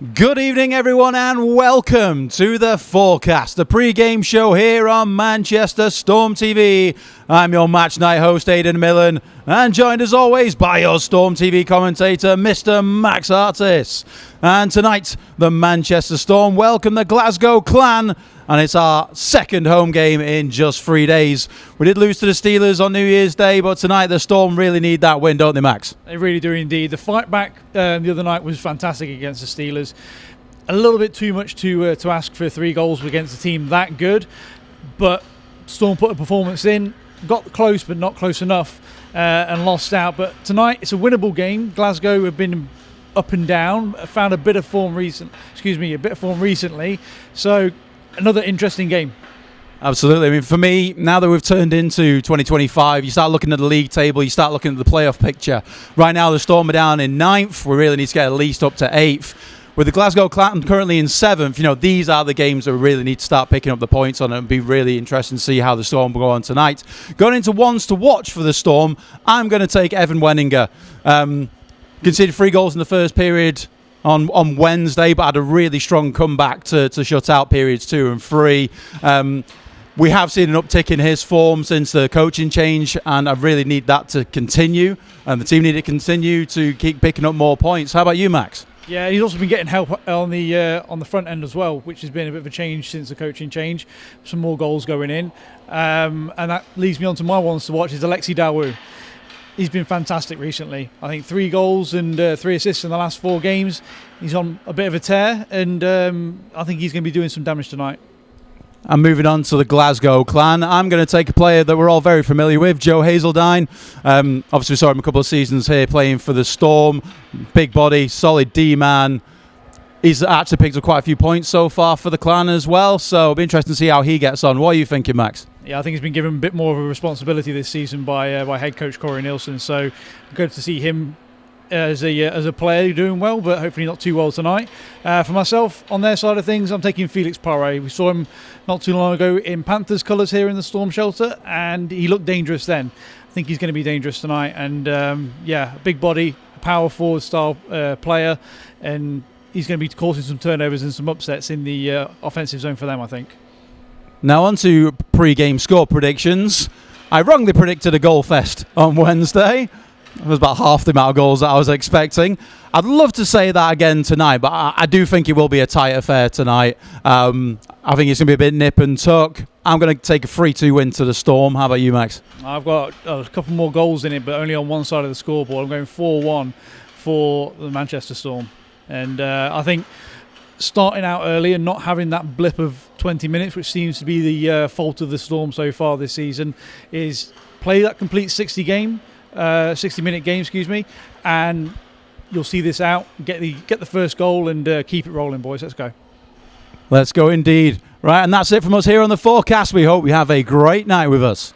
Good evening, everyone, and welcome to the forecast, the pre-game show here on Manchester Storm TV. I'm your match night host, Aidan Millen, and joined as always by your Storm TV commentator, Mr. Max Artis. And tonight, the Manchester Storm welcome the Glasgow Clan, and it's our second home game in just 3 days. We did lose to the Steelers on New Year's Day, but tonight the Storm really need that win, don't they, Max? They really do indeed. The fight back the other night was fantastic against the Steelers. A little bit too much to ask for 3 goals against a team that good, but Storm put a performance in, got close but not close enough, and lost out. But tonight it's a winnable game. Glasgow have been up and down, found a bit of form recently. So another interesting game. Absolutely. I mean, for me, now that we've turned into 2025, you start looking at the league table, you start looking at the playoff picture. Right now, the Storm are down in 9th. We really need to get at least up to 8th. With the Glasgow Clan currently in 7th, these are the games that we really need to start picking up the points on, and it'll be really interesting to see how the Storm will go on tonight. Going into ones to watch for the Storm, I'm going to take Evan Wenninger. Conceded 3 goals in the first period on Wednesday, but had a really strong comeback to shut out periods 2 and 3. We have seen an uptick in his form since the coaching change, and I really need that to continue, and the team need to continue to keep picking up more points. How about you, Max? Yeah, he's also been getting help on the front end as well, which has been a bit of a change since the coaching change. Some more goals going in, and that leads me on to my ones to watch is Alexi Dawu. He's been fantastic recently. I think 3 goals and 3 assists in the last 4 games. He's on a bit of a tear, and I think he's going to be doing some damage tonight. And moving on to the Glasgow Clan, I'm going to take a player that we're all very familiar with, Joe Hazeldine. Obviously, we saw him a couple of seasons here playing for the Storm. Big body, solid D-man. He's actually picked up quite a few points so far for the Clan as well, so it'll be interesting to see how he gets on. What are you thinking, Max? Yeah, I think he's been given a bit more of a responsibility this season by head coach Corey Nielsen, so good to see him as a player doing well, but hopefully not too well tonight. For myself, on their side of things, I'm taking Felix Pare. We saw him not too long ago in Panthers colours here in the Storm shelter, and he looked dangerous then. I think he's going to be dangerous tonight, and a big body, a power forward style player, and he's going to be causing some turnovers and some upsets in the offensive zone for them, I think. Now on to pre-game score predictions. I wrongly predicted a goal fest on Wednesday. It was about half the amount of goals that I was expecting. I'd love to say that again tonight, but I do think it will be a tight affair tonight. I think it's going to be a bit nip and tuck. I'm going to take a 3-2 win to the Storm. How about you, Max? I've got a couple more goals in it, but only on one side of the scoreboard. I'm going 4-1 for the Manchester Storm. And I think starting out early and not having that blip of 20 minutes, which seems to be the fault of the Storm so far this season, is play that complete 60-minute game, and you'll see this out. Get the first goal and keep it rolling, boys. Let's go. Let's go indeed. Right, and that's it from us here on the forecast. We hope you have a great night with us.